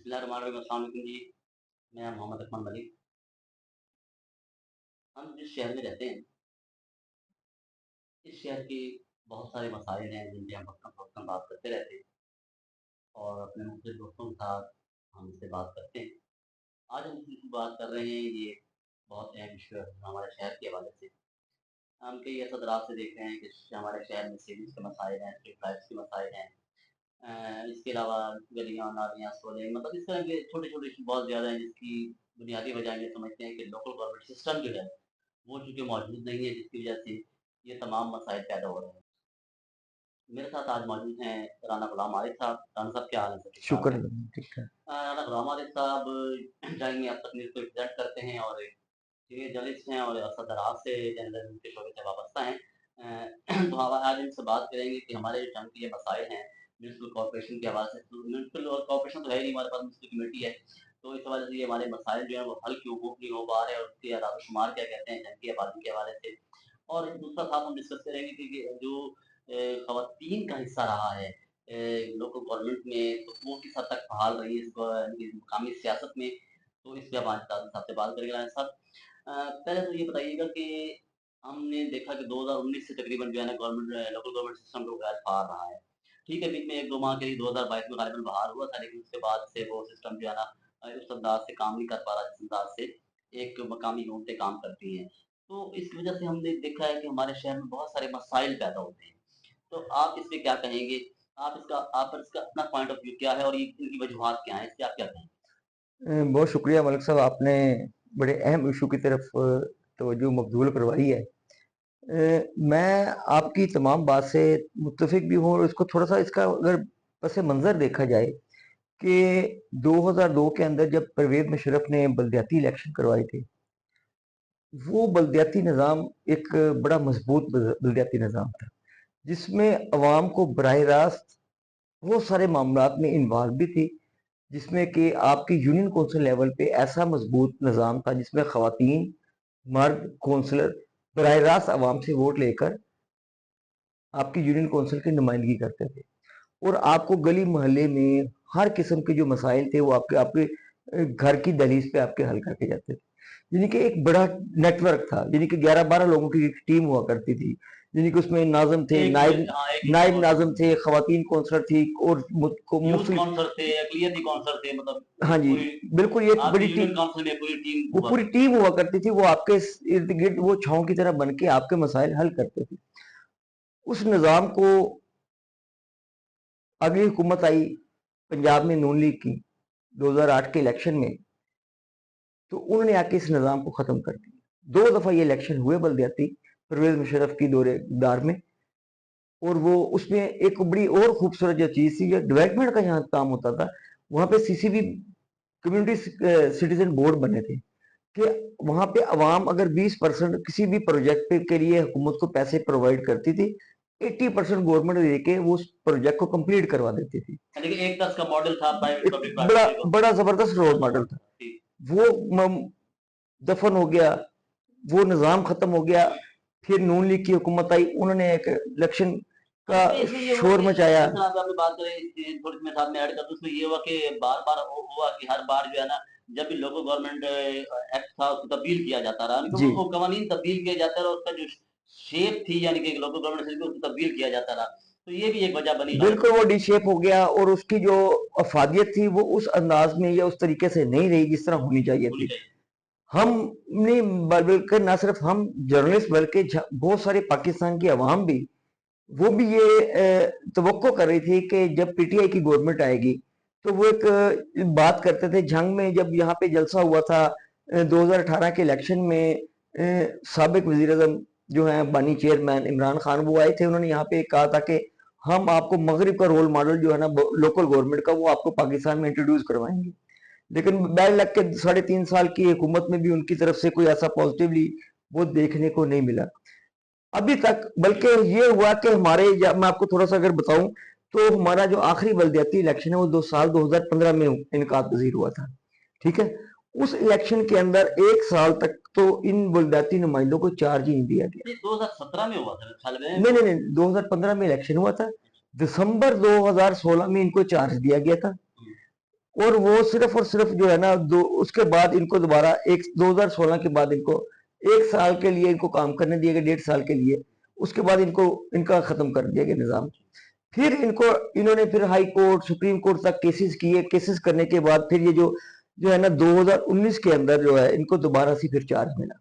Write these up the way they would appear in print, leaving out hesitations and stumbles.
बिस्मिल्लाहिर्रहमानिर्रहीम। अस्सलाम वालेकुम जी। मैं मोहम्मद अकमल मलिक। हम जिस शहर में रहते हैं, इस शहर के बहुत सारे मसाइल हैं जिन पे हम वक़्तन-फ़वक़्तन बात करते रहते हैं और अपने मुख्तलिफ़ दोस्तों के साथ हम इससे बात करते हैं। आज हम जिस बात कर रहे हैं ये बहुत अहम इश्यू है हमारे शहर के हवाले से। हम कई असरात से देख रहे हैं कि हमारे शहर में सीवरेज के मसाइल हैं, स्ट्रीट लाइट्स के मसाइल हैं। इसके अलावा गलियाँ, नालियाँ, सोले मतलब इस तरह के छोटे-छोटे इश्यू बहुत ज़्यादा हैं जिसकी बुनियादी वजह ये समझते हैं कि लोकल गवर्नमेंट सिस्टम जो है वो चूँकि मौजूद नहीं है जिसकी वजह से ये तमाम मसाइल पैदा हो रहे हैं। मेरे साथ आज मौजूद हैं राना गुलाम आरिफ साहब। राना साहब क्या हाल है? सब ठीक-ठाक शुक्र हैं? है, ठीक है। राना गुलाम आरिफ साहब जाएँगे अब तक न्यूज़ को रिप्रेज़ेंट करते हैं और सीनियर जर्नलिस्ट हैं और सदरात से जर्नलिज़्म के शोबे से वाबस्ता हैं। तो हम आज इनसे बात करेंगे कि हमारे जो जंग के ये मसाइल हैं म्युनिसिपल कॉर्पोरेशन के हवाले से तो म्युनिसिपल और कॉर्पोरेशन तो है ही, हमारे पास म्युनिसिपल कमेटी है। तो इस हवाले से ये हमारे मसाइल जो हैं वो हल क्यों नहीं हो पा रहे हैं और उसके आदाद-ओ-शुमार क्या कहते हैं जंग की आबादी के हवाले से। और दूसरा साथ हम डिस्कस करेंगे कि जो ख़वातीन का हिस्सा रहा है लोकल गवर्नमेंट में, तो वो किस हद तक फ़आल रही है इनकी मकामी सियासत में, तो इस पे हम आज साहब से बात करेंगे। राना साहब पहले तो ये बताइएगा कि हमने देखा कि 2019 से तकरीबन जो है ना गवर्नमेंट लोकल गवर्नमेंट सिस्टम जो गैर फ़ाल रहा है। ठीक है, बीच में 1-2 माह के लिए 2022 में ग़ालिबन बहाल हुआ था, लेकिन उसके बाद से वो सिस्टम जो है ना उस अंदाज़ से काम नहीं कर पा रहा जिस अंदाज़ से एक मकामी हुकूमतें काम करती हैं। तो इस वजह से हमने देखा है कि हमारे शहर में बहुत सारे मसाइल पैदा होते हैं। तो आप इस पे क्या कहेंगे? आप इसका अपना पॉइंट ऑफ व्यू क्या है और ये इनकी वजूहात क्या हैं? इस पे आप क्या कहेंगे? बहुत शुक्रिया मलिक साहब, आपने बड़े अहम इशू की तरफ तवज्जो मबज़ूल करवाई है। मैं आपकी तमाम बात से मुत्तफ़िक भी हूँ और इसको थोड़ा-सा इसका अगर पस मंज़र देखा जाए कि 2002 के अंदर जब परवेज़ मुशर्रफ ने बल्दियाती इलेक्शन करवाए थे, वो बल्दियाती निज़ाम एक बड़ा मज़बूत बल्दियाती निज़ाम था, जिसमें अवाम को बराह रास्त बहुत सारे मामलात में इन्वॉल्व भी थी, जिसमें कि आपकी यूनियन कौंसिल लेवल पे ऐसा मजबूत निज़ाम था जिसमें ख़वातीन, मर्द कौंसलर बराह रास्त अवाम से वोट लेकर आपकी यूनियन कौंसिल की नुमाइंदगी करते थे और आपको गली मोहल्ले में हर किस्म के जो मसाइल थे वो आपके आपके घर की दहलीज पे आपके हल करके जाते थे। यानी कि एक बड़ा नेटवर्क था, यानी कि 11-12 लोगों की एक टीम हुआ करती थी, यानी कि उसमें नाज़िम थे, एक नायब हाँ, एक ही नायब वो नाज़िम थे, ख़वातीन कौंसलर थी और यूथ मुख्तलिफ। काउंसलर थे, अक़लियती काउंसलर थे, मतलब हाँ एक जी, पूरी बिल्कुल ये एक आपकी बड़ी यूनियन काउंसिल में पूरी टीम वो हुआ पूरी करती टीम हुआ करती थी, वो आपके इर्द-गिर्द वो छाँव की तरह बन के आपके मसाइल हल करते थे। उस निज़ाम को अगली हुकूमत आई पंजाब में नून लीग की 2008 के इलेक्शन में, तो उन्होंने आके इस निज़ाम को ख़त्म कर दिया। 2 दफ़ा ये इलेक्शन हुए बल्दियाती परवेज़ मुशर्रफ की दौरे-दार में और वो उसमें एक बड़ी और खूबसूरत जो चीज़ थी, जो डेवलपमेंट का यहाँ काम होता था, वहाँ पे सीसीबी कम्युनिटी सिटीज़न बोर्ड बने थे कि वहाँ पे अवाम अगर 20% किसी भी प्रोजेक्ट पे के लिए हुकूमत को पैसे प्रोवाइड करती थी, 80% गवर्नमेंट देके वो उस प्रोजेक्ट को कंप्लीट करवा देती थी। यानी कि एक तरह का मॉडल था प्राइवेट एक पब्लिक बड़ा पार्टनरशिप बड़ा ज़बरदस्त बड़ा रोल मॉडल था। ज़बरदस्त थी। वो दफन हो गया, वो निज़ाम ख़त्म हो गया, फिर नून लीग की हुकूमत आई, उन्होंने एक इलेक्शन हाँ, का इसमें इसमें ये हुआ शोर कि मचाया। जिस तरह से आपने बात करी थोड़ी सी मैं साथ में ऐड कर दूँ, उसमें ये हुआ कि बार-बार हुआ कि हर बार जो है ना, जब भी लोकल गवर्नमेंट एक्ट था उसको तब्दील किया जाता रहा। यानी कि जी, वो कवानीन तब्दील किए जाते रहा और उसका जो शेप थी यानी कि लोकल गवर्नमेंट उसको तब्दील किया जाता रहा। तो ये भी एक वजह बनी गालिब। बिल्कुल वो डी शेप हो गया और उसकी जो अफादियत थी वो उस अंदाज में या उस तरीके से नहीं रही जिस तरह होनी चाहिए होनी थी। चाहिए। हमने बल्कि ना सिर्फ हम जर्नलिस्ट बल्कि बहुत सारे पाकिस्तान की अवाम भी वो भी ये तवक्को कर रही थी कि जब पीटीआई की गवर्नमेंट आएगी तो वो एक बात करते थे। जंग में जब यहाँ पे जलसा हुआ था 2018 के इलेक्शन में साबिक वजीर अजम जो है बानी चेयरमैन इमरान खान वो आए थे, उन्होंने यहाँ पे कहा था कि हम आपको मगरिब का रोल मॉडल जो है ना लोकल गवर्नमेंट का वो आपको पाकिस्तान में इंट्रोड्यूस करवाएंगे। लेकिन बैड लक के 3.5 साल की हुकूमत में भी उनकी तरफ से कोई ऐसा पॉजिटिवली वो देखने को नहीं मिला अभी तक। बल्कि ये हुआ कि मैं आपको थोड़ा सा अगर बताऊं तो हमारा जो आखिरी बल्दियाती इलेक्शन है वो 2015 में इनकाद पजीर हुआ था। ठीक है, उस इलेक्शन के अंदर 1 साल तक तो इन बल्दियाती नुमाइंदों को चार्ज ही नहीं दिया गया। ये 2017 में हुआ था मेरे ख्याल में नहीं वो। नहीं नहीं, 2015 में इलेक्शन हुआ था, दिसंबर 2016 में इनको चार्ज दिया गया था। और वो सिर्फ और सिर्फ जो है ना उसके बाद इनको दोबारा 2016 के बाद इनको 1 साल के लिए इनको काम करने दिया गया, 1.5 साल के लिए। उसके बाद इनको इनका खत्म कर दिया गया निज़ाम। फिर इन्होंने फिर हाई कोर्ट, सुप्रीम कोर्ट तक केसेस किए। केसेस करने के बाद फिर ये जो जो है ना 2019 के अंदर जो है इनको दोबारा से फिर चार्ज मिला।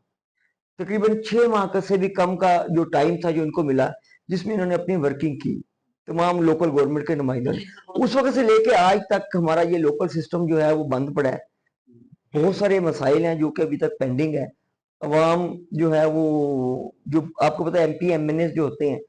तकरीबन 6 माह का से भी कम का जो टाइम था जो इनको मिला, जिसमें इन्होंने अपनी वर्किंग की तमाम लोकल गवर्नमेंट के नुमाइंदों ने। उस वक्त से लेके आज तक हमारा ये लोकल सिस्टम जो है वो बंद पड़ा है। बहुत सारे मसाइल हैं जो कि अभी तक पेंडिंग है। अवाम जो है वो, जो आपको पता है MP MNA जो होते हैं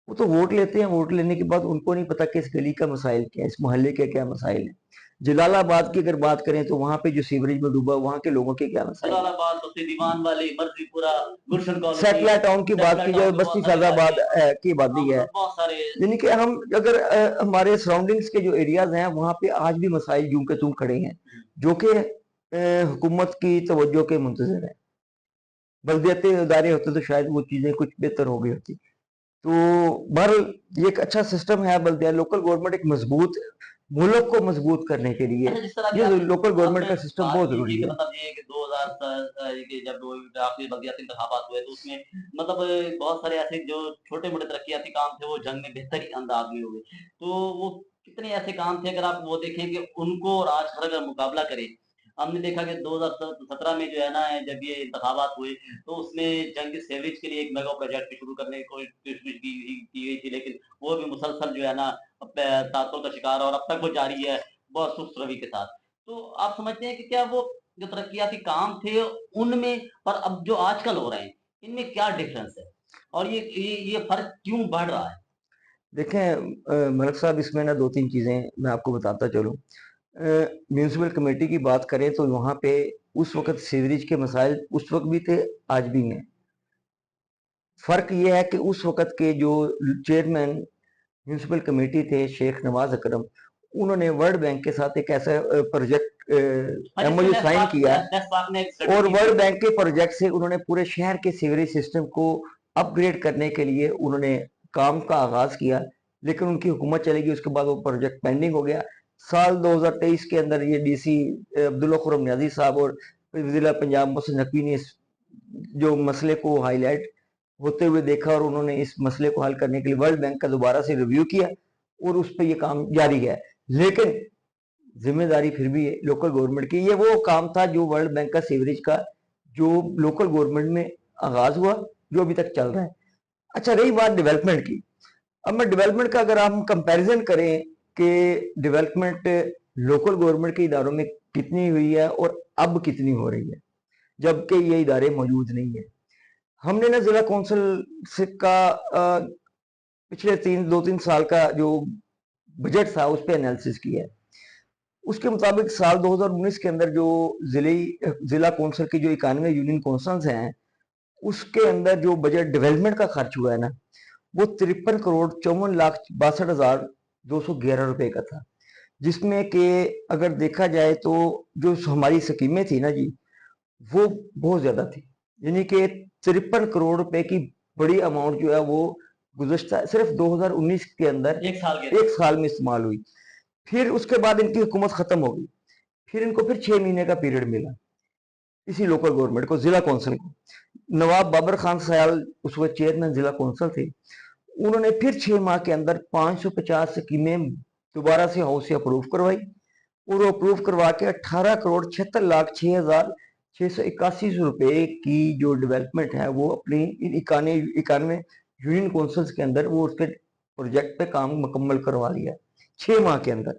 वो तो वोट लेते हैं, वोट लेने के बाद उनको नहीं पता कि इस गली का मसाइल क्या है, इस मोहल्ले के क्या मसाइल है। जलालाबाद की अगर बात करें तो वहां पे जो सीवरेज में डूबा वहां के लोगों के क्या मसाइल है। जलालाबाद तो दीवान वाली मर्जीपुरा गुलशन कॉलोनी सैटेलाइट टाउन की बात की जाए, बस्ती फैजाबाद की आबादी है, बहुत सारे यानी कि हम अगर हमारे सराउंडिंग्स के जो एरियाज हैं वहां पे आज भी मसाइल यूं के तुम खड़े हैं, जो कि हुकूमत की तवज्जो के मुंतजर है। बल्दियाती इदारे होते तो शायद वो चीजें कुछ बेहतर हो गई होती। तो बहरहाल ये एक अच्छा सिस्टम है। बल्दिया लोकल गवर्नमेंट एक मजबूत मुल्क को मजबूत करने के लिए अच्छा, जिस तरह की ये आपने लोकल गवर्नमेंट आपने का सिस्टम बात बहुत की जरूरी थी कि है। मतलब ये कि 2000 कि जब वो आखिरी बल्दियाती इंतखाबात हुए तो उसमें मतलब बहुत सारे ऐसे जो छोटे-मोटे तरक्कियाती काम थे वो जंग में बेहतरीन अंदाज में हुए। तो वो कितने ऐसे काम थे अगर आप वो देखें कि उनको और आज का अगर मुकाबला करें, हमने देखा कि 2017 में जो है ना जब ये इंतखाबात हुए तो उसमें जंग सीवरेज के लिए एक मेगा प्रोजेक्ट शुरू करने की कोशिश की गई थी, लेकिन वो भी मुसलसल जो है ना तातों का शिकार और अब तक वो जारी है, बहुत सुस्त रवि के साथ। तो आप समझते हैं कि क्या वो जो तरक्कियाती काम थे उनमें और अब जो आजकल हो रहे हैं, इनमें क्या डिफरेंस है? और ये फ़र्क क्यों बढ़ रहा है? देखें मलिक साहब, इसमें ना 2-3 चीजें मैं आपको बताता चलूं। म्यूनिसिपल कमेटी की बात करें तो वहां पे उस वक्त सीवरेज के मसाइल उस वक्त भी थे, आज भी हैं। फर्क ये है कि उस वक्त के जो चेयरमैन म्यूनिसिपल कमेटी थे शेख नवाज अकरम, उन्होंने वर्ल्ड बैंक के साथ एक ऐसा प्रोजेक्ट MOU साइन किया और वर्ल्ड बैंक के प्रोजेक्ट से उन्होंने पूरे शहर के सीवरेज सिस्टम को अपग्रेड करने के लिए उन्होंने काम का आगाज किया। लेकिन उनकी हुकूमत चलेगी, उसके बाद वो प्रोजेक्ट पेंडिंग हो गया। साल 2023 के अंदर ये DC अब्दुल्ला खुरम न्याजी साहब और जिला पंजाब मोहसिन नकवी ने इस जो मसले को हाईलाइट होते हुए देखा और उन्होंने इस मसले को हल करने के लिए वर्ल्ड बैंक का दोबारा से रिव्यू किया और उस पर ये काम जारी है। लेकिन जिम्मेदारी फिर भी है लोकल गवर्नमेंट की। ये वो काम था जो वर्ल्ड बैंक का सीवरेज का जो लोकल गवर्नमेंट में आगाज हुआ, जो अभी तक चल रहा है। अच्छा, रही बात डेवलपमेंट की। अब मैं डेवलपमेंट का अगर हम कंपैरिजन करें कि डेवलपमेंट लोकल गवर्नमेंट के इदारों में कितनी हुई है और अब कितनी हो रही है, जबकि ये इदारे मौजूद नहीं है। हमने ना जिला कौंसिल से का पिछले 2-3 साल का जो बजट था उस पर एनालिसिस किया है। उसके मुताबिक साल 2019 के अंदर जो जिला कौंसिल की जो 91 यूनियन कौंसिल्स हैं, उसके अंदर जो बजट डेवलपमेंट का खर्च हुआ है ना, वो 53,54,62,11 रुपए का था। जिसमें कि अगर देखा जाए तो जो हमारी स्कीमें थी ना जी, वो बहुत ज्यादा थी। यानी कि 53 करोड़ रुपए की बड़ी अमाउंट जो है वो गुज़श्ता सिर्फ 2019 के अंदर एक साल में इस्तेमाल हुई। फिर उसके बाद इनकी हुकूमत खत्म हो गई। फिर इनको फिर 6 महीने का पीरियड मिला इसी लोकल गवर्नमेंट को, जिला कौंसिल को। नवाब बाबर खान सयाल उस वक्त चेयरमैन जिला कौंसिल थे। उन्होंने फिर 6 माह के अंदर 550 स्कीमें दोबारा से हाउस से अप्रूव करवाई और अप्रूव करवा के 18,76,06,81 रुपए की जो डेवलपमेंट है वो अपनी 91 यूनियन कौंसिल्स के अंदर वो उसके प्रोजेक्ट पे काम मुकम्मल करवा लिया 6 माह के अंदर।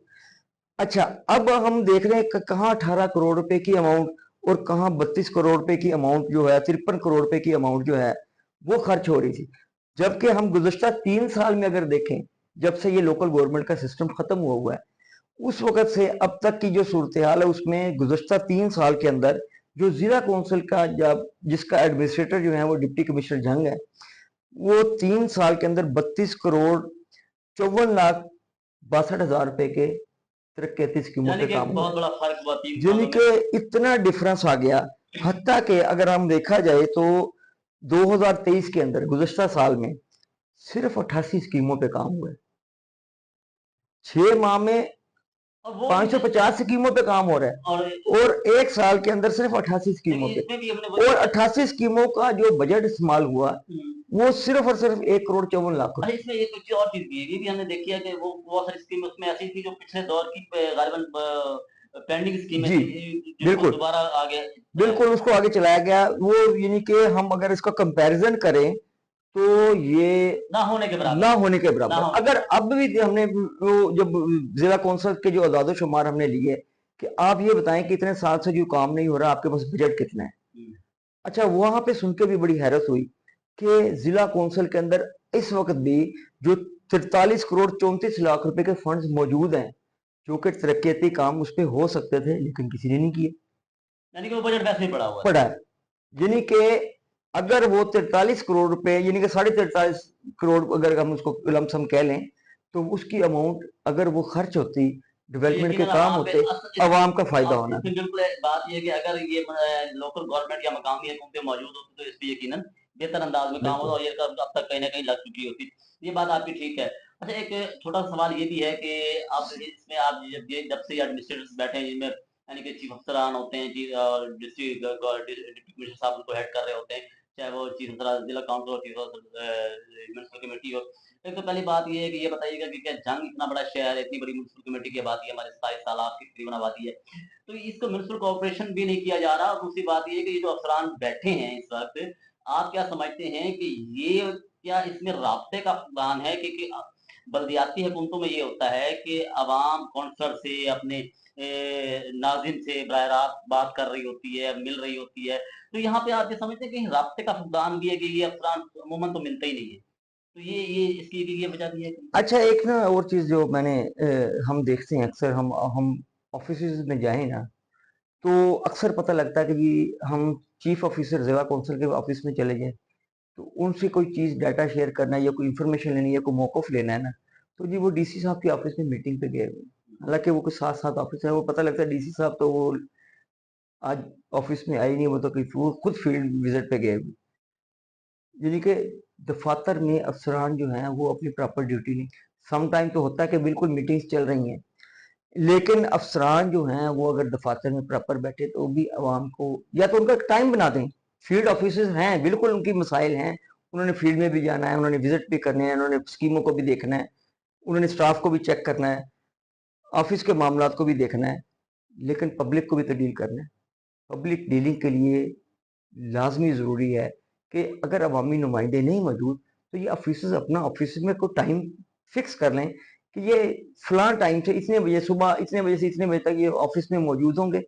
अच्छा, अब हम देख रहे हैं कहाँ 18 करोड़ रुपए की अमाउंट और कहाँ 32 करोड़ रुपए की अमाउंट जो है, 53 करोड़ रुपए की अमाउंट जो है वो खर्च हो रही थी। जबकि हम गुज़श्ता 3 साल में अगर देखें, जब से ये लोकल गवर्नमेंट का सिस्टम खत्म हुआ है, उस वक्त से अब तक की जो सूरत हाल है उसमें गुज़श्ता 3 साल के अंदर जो जिला कौंसिल का जब जिसका एडमिनिस्ट्रेटर जो है वो डिप्टी कमिश्नर जंग है, वो 3 साल के अंदर 32 करोड़ 54,62,हजार रुपए के तरक्याती स्कीमों पे काम बहुत बड़ा फर्क हुआ 3 यानी सालों कि में। इतना डिफरेंस आ गया। हत्ता के अगर हम देखा जाए तो 2023 के अंदर गुज़श्ता साल में सिर्फ 88 स्कीमों पे काम हुआ है 6 माह में। और वो भी 550 स्कीमों पे काम हो रहा है और एक साल के अंदर सिर्फ 88 स्कीमों पे, इसमें भी हमने और 88 स्कीमों का जो बजट इस्तेमाल हुआ वो सिर्फ और सिर्फ 1,54,00,000 अच्छा, इसमें एक चीज और चीज भी है, ये भी हमने देखी है कि वो बहुत सारी स्कीम उसमें ऐसी थी जो पिछले दौर की गालिबन पेंडिंग स्कीमें जी थी, जिनको बिल्कुल दोबारा आगे बिल्कुल उसको आगे चलाया गया। वो यानी कि हम अगर इसका कंपैरिजन करें तो ये ना होने के बराबर ना होने के ना बराबर। होने अगर अब भी हमने वो जब जिला कौंसिल के जो आदाद शुमार हमने लिए कि आप ये बताएं कि इतने साल से जो काम नहीं हो रहा, आपके पास बजट कितना है। अच्छा, वहां पे सुन के भी बड़ी हैरत हुई कि जिला कौंसिल के अंदर इस वक्त भी जो 43 करोड़ 34 लाख रुपए के फंड्स मौजूद हैं जो कि तरक्याती काम उस पर हो सकते थे, लेकिन किसी ने नहीं किए। यानी कि वो बजट वैसे ही पड़ा है, यानी कि अगर वो 43 करोड़ रुपए यानी कि 43.5 करोड़ अगर हम उसको लमसम कह लें तो उसकी अमाउंट अगर वो खर्च होती, डेवलपमेंट के काम होते, आवाम का फायदा होना था। बिल्कुल बात ये है कि अगर ये लोकल गवर्नमेंट या मकामी हुकूमतें मौजूद होती तो इस पे यकीनन बेहतर अंदाज में काम होता और ये अब तक कहीं ना कहीं लग चुकी होती। ये बात आपकी ठीक है। अच्छा, एक छोटा सा सवाल ये भी है कि आप इसमें आप जब से एडमिनिस्ट्रेटर्स बैठे हैं जिनमें यानी कि चीफ अफसरान होते हैं जी और डिस्ट्रिक्ट डिप्टी कमिश्नर साहब उनको हेड कर रहे होते हैं, चाहे वो चीफ अफसर जिला काउंसिल और चीफ म्यूनसिपल कमेटी हो। एक तो पहली बात ये है कि ये बताइएगा कि क्या जंग इतना बड़ा शहर है, इतनी बड़ी म्यूनसिपल कमेटी की आबादी है, हमारे 27 साल की तकरीबन आबादी है, तो इसको म्यूनसिपल कॉर्पोरेशन भी नहीं किया जा रहा। और दूसरी बात ये है कि ये जो अफसरान बैठे हैं इस वक्त, आप क्या समझते हैं कि ये क्या इसमें राब्ते का फुकदान है? क्योंकि बल्दियाती हुकूमतों में ये होता है कि अवाम कौंसलर से अपने नाज़िम से बराह रास्त बात कर रही होती है, मिल रही होती है। तो यहाँ पे आप ये समझते हैं कि राब्ते का फुकदान भी है कि ये अफसरान अमूमन तो मिलते ही नहीं है। तो ये इसकी भी ये वजह भी है कि अच्छा, एक ना और चीज जो मैंने हम देखते हैं अक्सर, हम ऑफिस में जाए ना तो अक्सर पता लगता है कि जी हम चीफ ऑफिसर जिला कौंसिल के ऑफिस में चले जाएं तो उनसे कोई चीज डाटा शेयर करना है या कोई इन्फॉर्मेशन लेनी है या कोई मौकफ लेना है ना, तो जी वो डीसी साहब की ऑफिस में मीटिंग पे गए हुए हैं। हालांकि वो कुछ साथ साथ ऑफिस है, वो पता लगता है डीसी साहब तो वो आज ऑफिस में आई नहीं, वो तो वो खुद फील्ड विजिट पे गए हुए। यानी कि दफातर में अफसरान जो हैं वो अपनी प्रॉपर ड्यूटी नहीं, सम टाइम तो होता है कि बिल्कुल मीटिंग्स चल रही हैं, लेकिन अफसरान जो हैं वो अगर दफातर में प्रॉपर बैठे तो भी आवाम को या तो उनका टाइम बना दें। फील्ड ऑफिसर्स हैं, बिल्कुल उनकी मसाइल हैं, उन्होंने फील्ड में भी जाना है, उन्होंने विजिट भी करने हैं, उन्होंने स्कीमों को भी देखना है, उन्होंने स्टाफ को भी चेक करना है, ऑफिस के मामलात को भी देखना है, लेकिन पब्लिक को भी तो डील करना है। पब्लिक डीलिंग के लिए लाजमी ज़रूरी है कि अगर अवामी नुमाइंदे नहीं मौजूद तो ये ऑफिसर्स अपना ऑफिस में कोई टाइम फिक्स कर लें कि ये फलां टाइम से इतने बजे सुबह, इतने बजे से इतने बजे तक ये ऑफिस में मौजूद होंगे,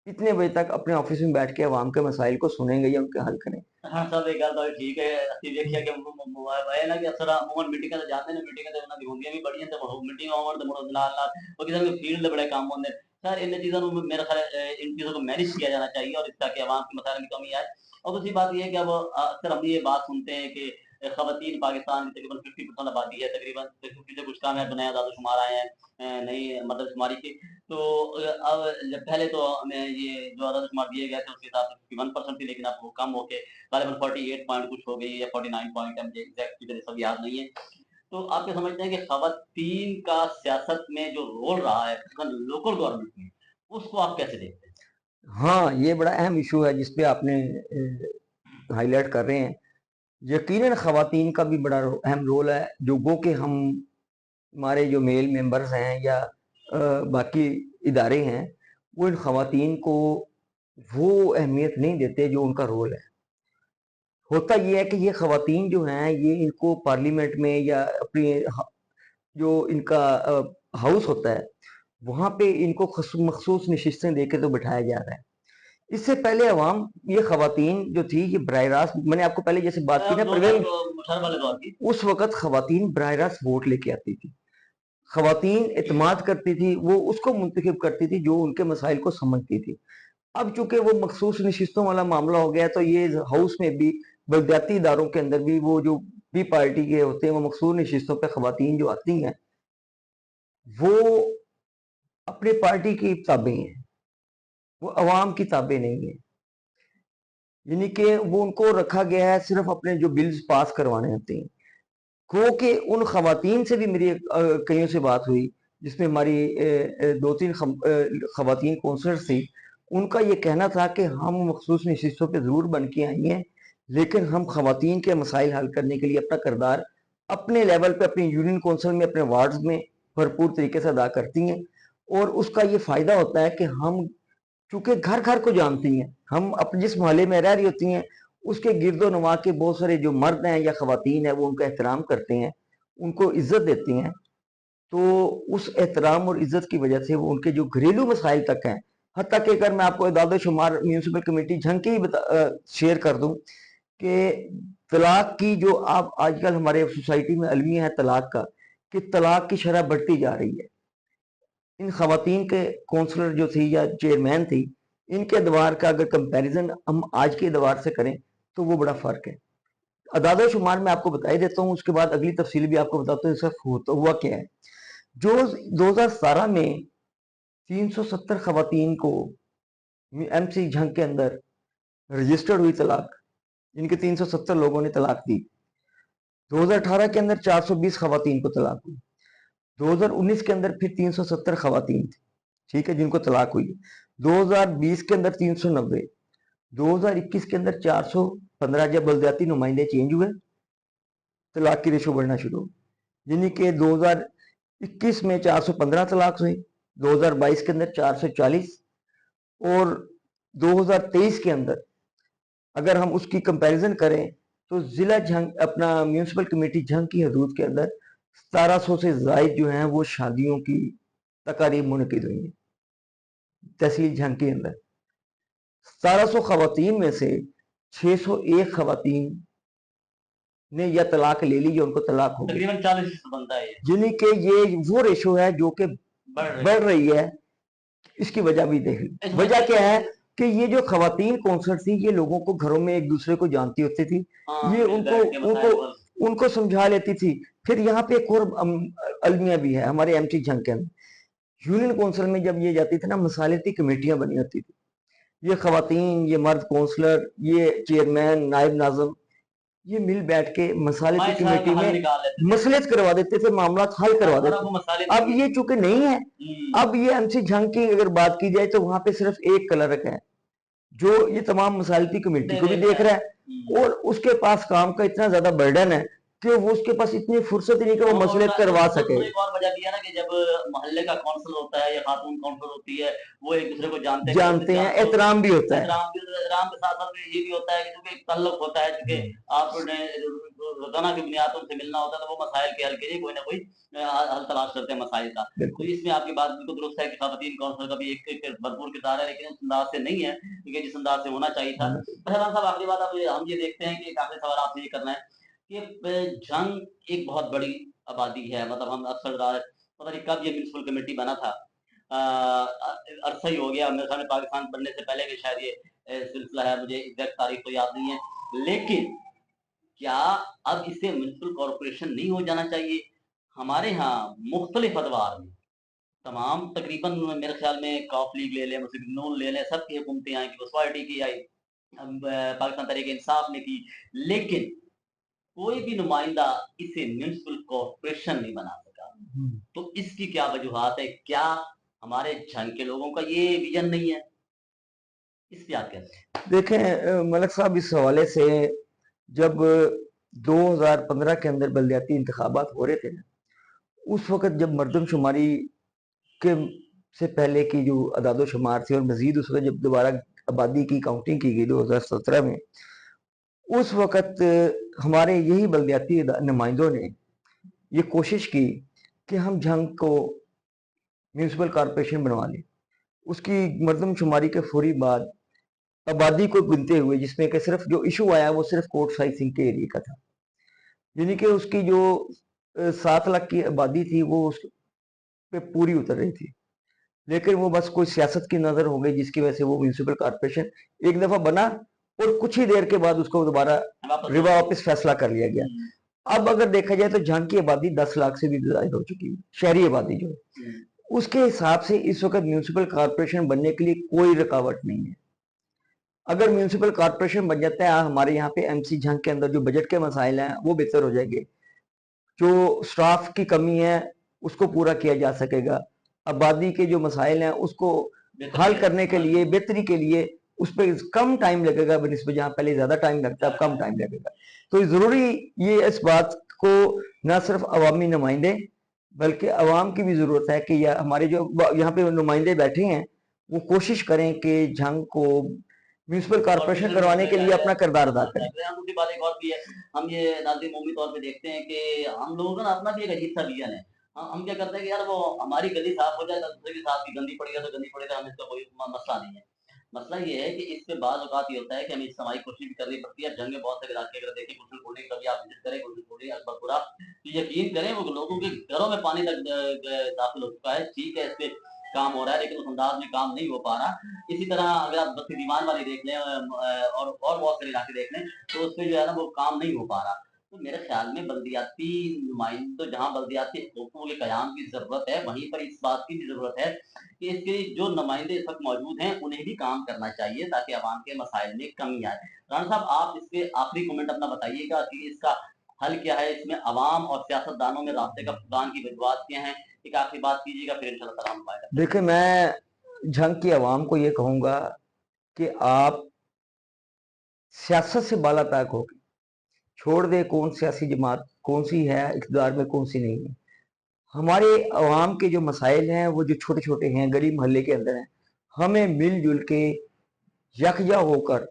इतने बजे तक अपने ऑफिस में बैठ के अवाम के मसाइल को सुनेंगे या उनके हल करें। हाँ सब एक गल तो ठीक है। ਅਸੀਂ ਵੇਖਿਆ ਕਿ ਹੈ ਨਾ ਕਿ ਅਫਸਰ ਅਮੂਮਨ ਮੀਟਿੰਗਾਂ ਤੇ ਜਾਂਦੇ ਨੇ, ਮੀਟਿੰਗਾਂ ਤੇ ਉਹਨਾਂ ਦੀ ਹੁੰਦੀਆਂ ਵੀ ਬੜੀਆਂ ਤੇ ਮੀਟਿੰਗ ਆਉਣ ਤੇ ਮੁੜ ਨਾਲ ਨਾਲ ਉਹ किसी के फील्ड ਦੇ बड़े काम होंगे। सर इन चीज़ों को मेरा ख्याल है इन चीज़ों को मैनेज किया जाना चाहिए और इस ताकि आवाम की मसाइल में कमी आए। और दूसरी बात ये है कि अब अक्सर हम ये बात सुनते हैं कि खवातीन पाकिस्तान की तकरीबन 50% आबादी है, तकरीबन 50 से कुछ कम है, नया आदादोशुमार आए हैं नई मरदमशुमारी के। तो अब पहले तो हमें ये जो आदादोशुमार दिए गए थे उसके हिसाब से 51% थी, लेकिन अब वो कम होके गालिबन 48 पॉइंट कुछ हो गई या 49 पॉइंट है, मुझे एग्जैक्ट फिगर सब याद नहीं है। तो आप क्या समझते हैं कि खवातीन का सियासत में जो रोल रहा है लोकल गवर्नमेंट में, उसको आप कैसे देखते हैं? हाँ, ये बड़ा अहम इशू है जिसपे आपने हाईलाइट कर रहे हैं। यकीनन खवातीन का भी बड़ा अहम रोल है, जो वो कि हम हमारे जो मेल मेंबर्स हैं या बाकी इदारे हैं वो इन खवातीन को वो अहमियत नहीं देते जो उनका रोल है। होता ये है कि ये खवातीन जो हैं ये इनको पार्लियामेंट में या अपनी जो इनका हाउस होता है वहां पे इनको मखसूस नशिस्तें देके तो बिठाया जा रहा है। इससे पहले अवाम ये खवातीन जो थी ये बराह रास्त, मैंने आपको पहले जैसे बात की ना परवेज, उस वक्त खवातीन बराह रास्त वोट लेके आती थी, खवातीन इत्माद करती थी, वो उसको मुंतखब करती थी जो उनके मसाइल को समझती थी। अब चूंकि वो मखसूस नशिस्तों वाला मामला हो गया तो ये हाउस में भी बलदियाती इदारों के अंदर भी वो जो भी पार्टी के होते हैं वो मखसूस नशिस्तों पर खवातीन जो आती हैं वो अपनी पार्टी की ताबे हैं, वो अवाम की ताबे नहीं है। यानी कि वो उनको रखा गया है सिर्फ अपने जो बिल्स पास करवाने होते हैं। क्योंकि उन खवातीन से भी मेरी कईयों से बात हुई जिसमें हमारी 2-3 खवातीन काउंसलर्स थी। उनका ये कहना था कि हम मखसूस नशिस्तों पे ज़रूर बन के आई हैं, लेकिन हम खवातीन के मसाइल हल करने के लिए अपना किरदार अपने लेवल पे, अपनी यूनियन काउंसिल में, अपने वार्ड्स में भरपूर तरीके से अदा करती हैं। और उसका ये फ़ायदा होता है कि हम चूँकि घर-घर को जानती हैं, हम जिस मोहल्ले में रह रही होती हैं, उसके गिरदो-नवा के बहुत सारे जो मर्द हैं या खवातीन हैं, वो उनका एहतराम करते हैं, उनको इज़्ज़त देती हैं। तो उस एहतराम और इज़्ज़त की वजह से वो उनके जो घरेलू मसाइल तक हैं, हत्ता कि अगर मैं आपको एदाद-ओ-शुमार म्युनिसिपल कमेटी झंग की शेयर कर दूँ कि तलाक की जो आप आजकल हमारे सोसाइटी में अलमिया है तलाक का, कि तलाक की शरह बढ़ती जा रही है। इन खवातीन के काउंसलर जो थी या चेयरमैन थी, इनके दवार का अगर कंपैरिजन हम आज के दवार से करें तो वो बड़ा फ़र्क है। अदाद-ओ-शुमार मैं आपको बता ही देता हूँ, उसके बाद अगली तफ़सील भी आपको बताता हूँ इसका होता हुआ क्या है। जो 2017 में 370 खवातीन को एमसी झंग के अंदर रजिस्टर्ड हुई तलाक, जिनके 370 लोगों ने तलाक दी। 2018 के अंदर 420 खवातीन को तलाक हुई। 2019 के अंदर फिर 370 खवातीन थी, ठीक है, जिनको तलाक हुई। 2020 के अंदर 390, 2021 के अंदर 415 जब बलदियाती नुमाइंदे चेंज हुए, तलाक की रेशो बढ़ना शुरू हो, यानी कि 2021 में 415 तलाक हुई, 2022 के अंदर 440 और 2023 के अंदर अगर हम उसकी कंपैरिजन करें तो जिला झंग अपना म्यूनिसिपल कमेटी झंग की हदूद के अंदर 1700 से जायद जो हैं वो शादियों की तकारीब मुनक़िद हुई हैं तहसील झंग के अंदर। 1700 खवातीन में से 601 खवातीन ने या तलाक ले ली या उनको तलाक हो गई, तकरीबन 40 बनता है ये। यानी कि ये वो रेशो है जो कि बढ़ बढ़ रही है। इसकी वजह भी देख ली। वजह क्या है कि ये जो खवातीन काउंसलर थी, ये लोगों को घरों में एक दूसरे को जानती होती थी, ये उनको उनको उनको समझा लेती थी। फिर यहाँ पे एक और अलमिया भी है हमारे एमटी झंग के अंदर। यूनियन काउंसिल में जब ये जाती थी ना, मसालती कमेटियां बनी होती थी, ये खवातीन, ये मर्द काउंसलर, ये चेयरमैन, नायब नाज़िम, ये मिल बैठ के मसालती कमेटी में मसले करवा देते थे, मामला हल करवा देते। अब ये चूंकि नहीं है, अब ये एमसी झंग की अगर बात की जाए तो वहां पे सिर्फ एक क्लर्क है जो ये तमाम मसालती कमेटी को भी देख रहा है, और उसके पास काम का इतना ज्यादा बर्डन है कि वो उसके पास इतनी फुर्सत ही नहीं कि वो मसले करवा सके। एक और वजह भी है ना कि जब मोहल्ले का काउंसिल होता है या खातून काउंसिल होती है, वो एक दूसरे को जानते हैं, एहतराम भी होता है। एहतराम के साथ साथ ये भी होता है कि क्योंकि एक ताल्लुक होता है, क्योंकि आपने रोजाना की बुनियाद पर उनसे मिलना होता है, तो वो मसाइल के हल के लिए कोई ना कोई हल तलाश करते हैं मसाइल का। तो इसमें आपकी बात बिल्कुल दुरुस्त है कि खवातीन काउंसिल का भी एक भरपूर किरदार है, लेकिन उस अंदाज से नहीं है क्योंकि जिस अंदाज से होना चाहिए था। पहलवान साहब, आखिरी बात अब हम ये देखते हैं कि आखिरी सवाल आपसे ये करना है कि झंग एक बहुत बड़ी आबादी है, मतलब हम अक्सर पता नहीं कब ये म्युनिसिपल कमेटी बना था, अरसा ही हो गया, मेरे ख्याल में पाकिस्तान बनने से पहले के शायद ये सिलसिला है, मुझे एग्जैक्ट तारीख तो याद नहीं है। लेकिन क्या अब इसे म्युनिसिपल कॉर्पोरेशन नहीं हो जाना चाहिए? हमारे यहाँ मुख्तलिफ अदवार में तमाम तकरीबन मेरे ख्याल में कॉफ लीग ले लें, मुस्लिम नून ले लें, सबकी हुकूमतें आई, पीपल्स पार्टी की आई, पाकिस्तान तहरीक इंसाफ ने की, लेकिन कोई भी नुमाइंदा इसे म्युनिसिपल कॉर्पोरेशन नहीं बना सका। तो इसकी क्या वजूहात है? क्या हमारे झंग के लोगों का ये विजन नहीं है? इस पे आप कहते हैं? देखें मलिक साहब, इस हवाले से जब 2015 के अंदर बलदियाती इंतखाबात हो रहे थे ना, उस वक्त जब मर्दमशुमारी के से पहले की जो अदाद-ओ-शुमार थी और मजीद उस वक्त जब दोबारा आबादी की काउंटिंग की गई 2017 में, उस वक्त हमारे यही बलदियाती नुमाइंदों ने ये कोशिश की कि हम झंग को म्यूनिसिपल कॉर्पोरेशन बनवा लें। उसकी मर्दमशुमारी के फौरी बाद आबादी को गिनते हुए, जिसमें कि सिर्फ जो इशू आया वो सिर्फ कोट साइसिंग के एरिया का था, यानी कि उसकी जो 7 लाख की आबादी थी वो उस पे पूरी उतर रही थी, लेकिन वो बस कोई सियासत की नजर हो गई जिसकी वजह से वो म्यूनिसिपल कॉर्पोरेशन एक दफा बना और कुछ ही देर के बाद उसको दोबारा वापस फैसला कर लिया गया। अब अगर देखा जाए तो झंग की आबादी 10 लाख से भी ज्यादा हो चुकी है, शहरी आबादी जो है, उसके हिसाब से इस वक्त म्यूनिसिपल कॉर्पोरेशन बनने के लिए कोई रुकावट नहीं है। अगर म्यूनिसिपल कॉर्पोरेशन बन जाता है, हमारे यहाँ पे एमसी झंग के अंदर जो बजट के मसाइल हैं वो बेहतर हो जाएंगे, जो स्टाफ की कमी है उसको पूरा किया जा सकेगा। आबादी के जो मसाइल हैं उसको हल करने के लिए, बेहतरी के लिए उस पर कम टाइम लगेगा बनिस्बत जहाँ पहले ज़्यादा टाइम लगता है, अब कम टाइम लगेगा। तो ज़रूरी ये इस बात को न सिर्फ अवामी नुमाइंदे बल्कि अवाम की भी ज़रूरत है कि हमारे जो यहाँ पे नुमाइंदे बैठे हैं वो कोशिश करें कि जंग को म्यूनसिपल कॉर्पोरेशन करवाने के लिए अपना किरदार अदा करें। दूसरी बात एक और भी है, हम ये नाज़रीन उम्मी तौर पे देखते हैं कि हम लोगों का ना अपना भी एक अजीब सा विज़न है। हम क्या करते हैं कि यार वो हमारी गली साफ हो जाए, दूसरे की साथ की गंदी पड़ी है तो गंदी पड़ेगा, हमें इसका कोई मसला नहीं है। मसला ये है कि इस पे बाज़ औक़ात ये होता है कि हमें इज्तिमाई कोशिश भी करनी पड़ती है। जंग में बहुत से इलाके अगर देखें, घुसनखोरी कभी आप विज़िट करें, घुसनखोरी अकबरपुरा, तो यकीन करें वो लोगों के घरों में पानी तक दाखिल हो चुका है। ठीक है, इस पे काम हो रहा है लेकिन उस अंदाज़ में काम नहीं हो पा रहा। इसी तरह अगर आप बस्ती दीवान वाली देख लें और बहुत सारे इलाके देख लें, तो उसपे जो है ना वो काम नहीं हो पा रहा। तो मेरे ख़्याल में बल्दियाती नुमाइंदों जहाँ बल्दियाती हुकूकों के क़याम की ज़रूरत है, वहीं पर इस बात की भी ज़रूरत है कि इसके जो नुमाइंदे इस वक़्त मौजूद हैं, उन्हें भी काम करना चाहिए ताकि अवाम के मसाइल में कमी आए। राना साहब, आप इस पे आखिरी कमेंट अपना बताइएगा कि इसका हल क्या है? इसमें अवाम और सियासतदानों में राब्ते का फुक़दान की वजूहात क्या हैं? एक आखिरी बात कीजिएगा, फिर इंशाअल्लाह ताला हम दुआ करते हैं। देखिए, मैं जंग की अवाम को ये कहूँगा कि आप सियासत से बाला तक होके छोड़ दें कौन सियासी जमात कौन सी है इक़्तिदार में, कौन सी नहीं है। हमारे अवाम के जो मसाइल हैं वो जो छोटे-छोटे हैं, गली मोहल्ले के अंदर हैं, हमें मिल-जुल के यकजा होकर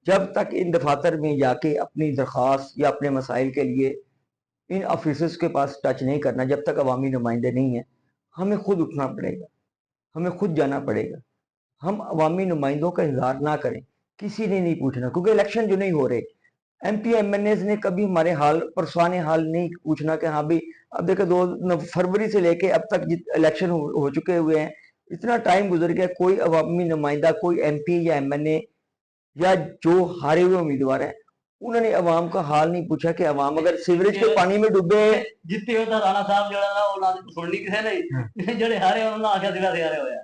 जब तक इन दफातर में जाके अपनी दरख्वास्त या अपने मसाइल के लिए इन ऑफिसर्स के पास टच नहीं करना, जब तक अवामी नुमाइंदे नहीं हैं, हमें खुद उठना पड़ेगा, हमें खुद जाना पड़ेगा। हम अवामी नुमाइंदों का इंतज़ार ना करें, किसी ने नहीं पूछना, क्योंकि इलेक्शन जो नहीं हो रहे, एमपी एमएनएज़ ने कभी हमारे हाल परसवाने हाल नहीं पूछना कि हाँ भाई, अब देखो 2 फरवरी से लेके अब तक इलेक्शन हो चुके हुए हैं, इतना टाइम गुजर गया, कोई अवामी नुमाइंदा, कोई एमपी या एमएनए या जो हारे हुए उम्मीदवार हैं, उन्होंने अवाम का हाल नहीं पूछा कि अवाम अगर सीवरेज के पानी में डूबे जितने होता राणा साहब जो है ना वो ना सुननी किसे नहीं ਜਿਹੜੇ ਹਾਰੇ ਉਹਨਾਂ ਆਖਿਆ ਸੀਗਾ ਅਸੀਂ ਹਾਰੇ ਹੋਇਆ।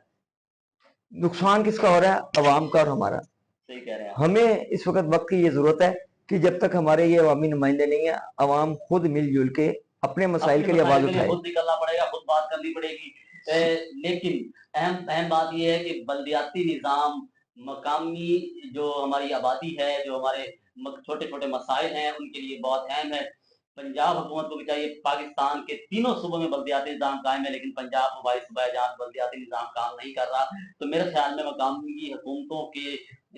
नुकसान किसका हो रहा है? अवाम का और हमारा। सही कह रहे हैं आप। हमें इस वक्त वक्त की ये जरूरत है कि जब तक हमारे ये अवामी नुमाइंदे नहीं है, अवाम खुद मिलजुल के अपने मसाइल के लिए आवाज उठाए। खुद निकलना पड़ेगा, खुद बात करनी पड़ेगी। लेकिन अहम अहम बात ये है कि बल्दियाती निज़ाम, मकामी जो हमारी आबादी है, जो हमारे छोटे-छोटे मसाइल हैं, उनके लिए बहुत अहम है। पंजाब हुकूमत को भी चाहिए, पाकिस्तान के तीनों सूबों में बल्दियाती निज़ाम कायम है, लेकिन पंजाब सूबाई सूबा है जहाँ बल्दियाती निज़ाम काम नहीं कर रहा। तो मेरे ख्याल में मकामी हुकूमतों के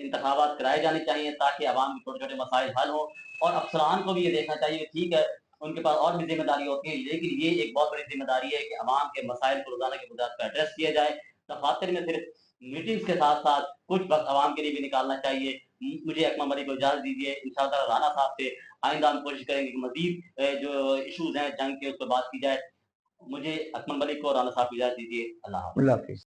इंतखाबात कराए जाने चाहिए ताकि अवाम के छोटे-छोटे मसाइल हल हों, और अफ़सरान को भी ये देखना चाहिए, ठीक है, उनके पास और भी ज़िम्मेदारी होती है, लेकिन ये एक बहुत बड़ी ज़िम्मेदारी है कि अवाम के मसाइल को रोज़ाना की बुनियाद पे एड्रेस किया जाए। दफ़ातर में सिर्फ मीटिंग्स के साथ-साथ कुछ वक़्त अवाम के लिए भी निकालना चाहिए। मुझे अकमल मलिक को इजाज़त दीजिए, इंशाअल्लाह राना साहब से आइंदा हम कोशिश करेंगे कि मज़ीद जो इश्यूज़ हैं जंग के, उस पे बात की जाए। मुझे अकमल मलिक को और राना साहब को इजाज़त दीजिए। अल्लाह हाफ़िज़। अल्लाह हाफिज।